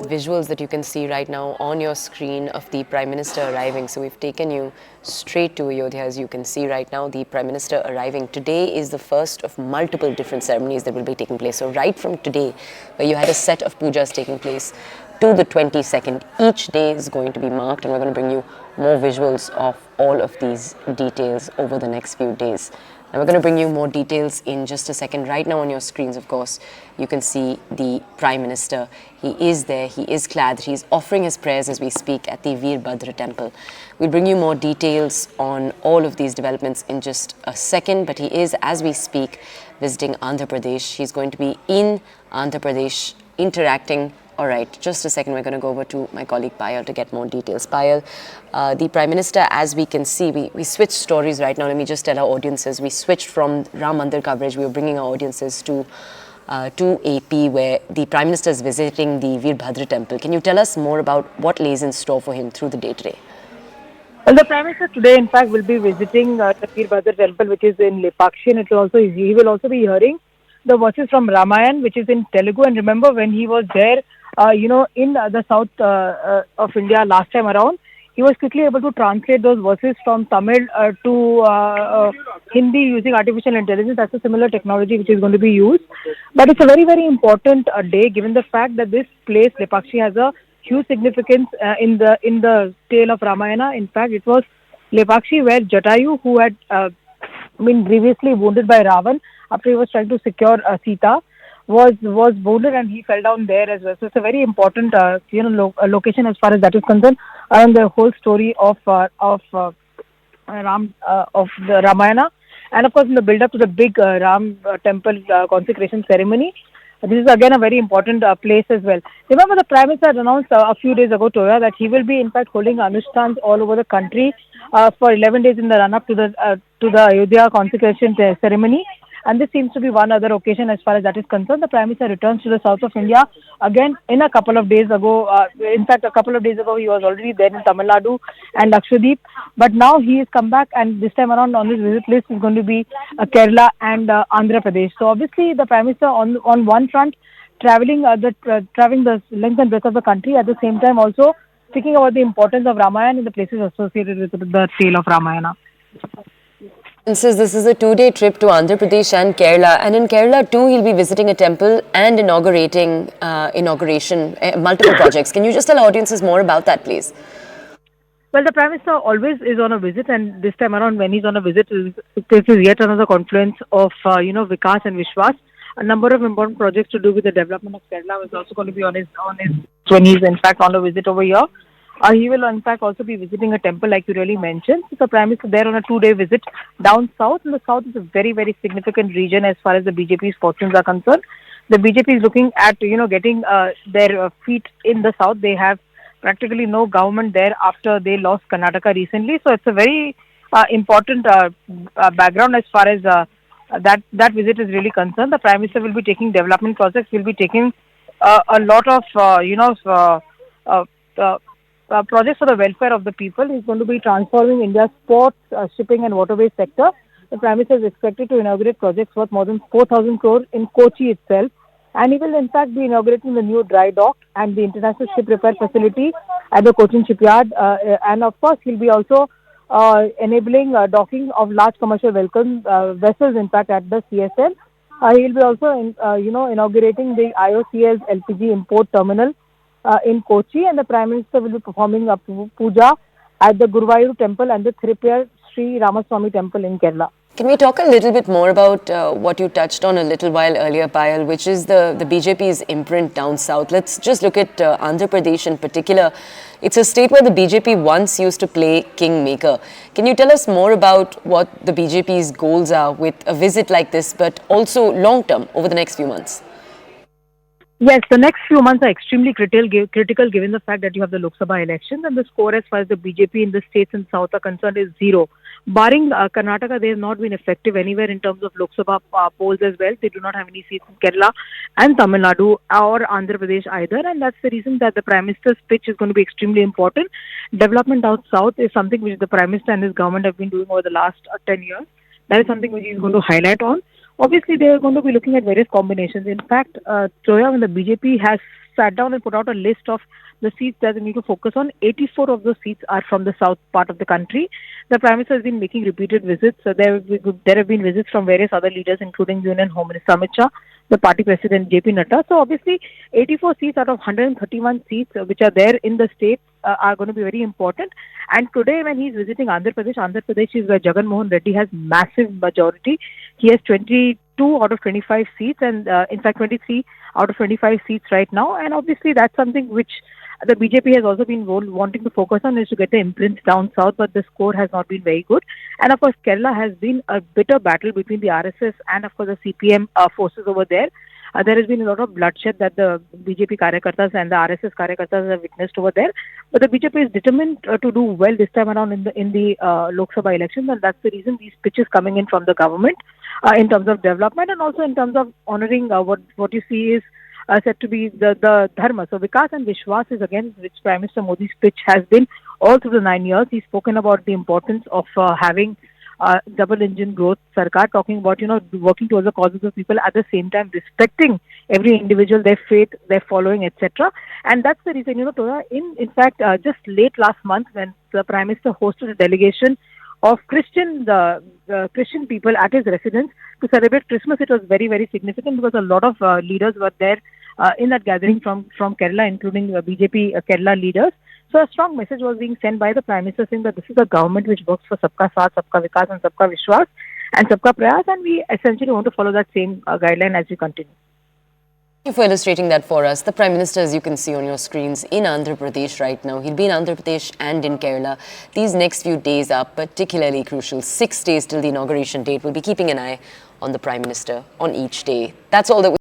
visuals that you can see right now on your screen of the Prime Minister arriving. So we've taken you straight to Ayodhya. As you can see right now, the Prime Minister arriving. Today is the first of multiple different ceremonies that will be taking place. So right from today, where you had a set of pujas taking place, to the 22nd, each day is going to be marked, and we're going to bring you more visuals of all of these details over the next few days. And we're going to bring you more details in just a second. Right now on your screens, of course, you can see the Prime Minister. He is there, he is clad, he's offering his prayers as we speak at the Veerabhadra temple. We'll bring you more details on all of these developments in just a second, but he is, as we speak, visiting Andhra Pradesh. He's going to be in Andhra Pradesh interacting. All right, just a second, we're going to go over to my colleague Payal to get more details. Payal, the Prime Minister, as we can see, we switched stories right now. Let me just tell our audiences, we switched from Ram Mandir coverage. We were bringing our audiences to AP, where the Prime Minister is visiting the Veerabhadra temple. Can you tell us more about what lays in store for him through the day today? Well, the Prime Minister today, in fact, will be visiting the Veerabhadra temple, which is in Lepakshi, and he will also be hearing the verses from Ramayana, which is in Telugu. And remember, when he was there, in the south of India last time around, he was quickly able to translate those verses from Tamil to Hindi using artificial intelligence. That's a similar technology which is going to be used. But it's a very, very important day, given the fact that this place, Lepakshi, has a huge significance in the tale of Ramayana. In fact, it was Lepakshi where Jatayu, who had been grievously wounded by Ravan after he was trying to secure Sita, was wounded, and he fell down there as well. So it's a very important location as far as that is concerned, and the whole story of the Ramayana, and of course in the build up to the big Ram temple consecration ceremony. This is again a very important place as well. Remember, the Prime Minister announced a few days ago, Toya, that he will be in fact holding anushtans all over the country for 11 days in the run up to the Ayodhya consecration ceremony. And this seems to be one other occasion as far as that is concerned. The Prime Minister returns to the south of India again in a couple of days ago. In fact, a couple of days ago, he was already there in Tamil Nadu and Lakshadweep. But now he has come back, and this time around on his visit list is going to be Kerala and Andhra Pradesh. So obviously, the Prime Minister on one front traveling the length and breadth of the country, at the same time also speaking about the importance of Ramayana in the places associated with the tale of Ramayana. This is a two-day trip to Andhra Pradesh and Kerala, and in Kerala too he'll be visiting a temple and inaugurating multiple projects. Can you just tell audiences more about that, please? Well, the Prime Minister always is on a visit, and this time around when he's on a visit, this is yet another confluence of Vikas and Vishwas. A number of important projects to do with the development of Kerala is also going to be on his when he's in fact on a visit over here. He will in fact also be visiting a temple, like you really mentioned. So the Prime Minister there on a two-day visit down south, and the south is a very, very significant region as far as the BJP's fortunes are concerned. The BJP is looking at getting their feet in the south. They have practically no government there after they lost Karnataka recently. So it's a very important background as far as that visit is really concerned. The Prime Minister will be taking development projects. Will be taking a lot of projects for the welfare of the people. He's going to be transforming India's ports, shipping and waterways sector. The Prime Minister is expected to inaugurate projects worth more than 4,000 crore in Kochi itself. And he will in fact be inaugurating the new dry dock and the international ship repair facility at the Cochin shipyard. And of course, he'll be also enabling docking of large commercial vessels, in fact, at the CSL. He'll be also, inaugurating the IOCL's LPG import terminal in Kochi, and the Prime Minister will be performing a puja at the Guruvayur temple and the Thirupur Sri Ramaswamy temple in Kerala. Can we talk a little bit more about what you touched on a little while earlier, Payal, which is the BJP's imprint down south? Let's just look at Andhra Pradesh in particular. It's a state where the BJP once used to play kingmaker. Can you tell us more about what the BJP's goals are with a visit like this, but also long-term over the next few months? Yes, the next few months are extremely critical given the fact that you have the Lok Sabha elections, and the score as far as the BJP in the states and south are concerned is 0. Barring Karnataka, they have not been effective anywhere in terms of Lok Sabha polls as well. They do not have any seats in Kerala and Tamil Nadu or Andhra Pradesh either, and that's the reason that the Prime Minister's pitch is going to be extremely important. Development down south is something which the Prime Minister and his government have been doing over the last 10 years. That is something which he is going to highlight on. Obviously, they are going to be looking at various combinations. In fact, Zoya, when the BJP has sat down and put out a list of the seats that they need to focus on, 84 of those seats are from the south part of the country. The Prime Minister has been making repeated visits. So there have been visits from various other leaders, including Union Home Minister Amit Shah, the party president JP Natta. So obviously, 84 seats out of 131 seats which are there in the state are going to be very important. And today, when he's visiting Andhra Pradesh is where Jagan Mohan Reddy has massive majority. He has 22 out of 25 seats, and in fact 23 out of 25 seats right now. And obviously, that's something which the BJP has also been wanting to focus on, is to get the imprints down south, but the score has not been very good. And of course, Kerala has been a bitter battle between the RSS and of course the CPM forces over there. There has been a lot of bloodshed that the BJP Karyakartas and the RSS Karyakartas have witnessed over there. But the BJP is determined to do well this time around in the Lok Sabha elections, and that's the reason these pitches coming in from the government in terms of development and also in terms of honoring what you see is said to be the dharma. So Vikas and Vishwas is again which Prime Minister Modi's pitch has been all through the 9 years. He's spoken about the importance of having double engine growth Sarkar, talking about, working towards the causes of people, at the same time respecting every individual, their faith, their following, etc. And that's the reason, Toya, in fact, just late last month when the Prime Minister hosted a delegation of Christian people at his residence to celebrate Christmas, it was very, very significant because a lot of leaders were there in that gathering from Kerala, including BJP Kerala leaders. So a strong message was being sent by the Prime Minister saying that this is a government which works for Sabka Saath, Sabka Vikas and Sabka Vishwas and Sabka Prayas, and we essentially want to follow that same guideline as we continue. Thank you for illustrating that for us. The Prime Minister, as you can see on your screens, in Andhra Pradesh right now. He'll be in Andhra Pradesh and in Kerala. These next few days are particularly crucial. 6 days till the inauguration date. We'll be keeping an eye on the Prime Minister on each day. That's all that we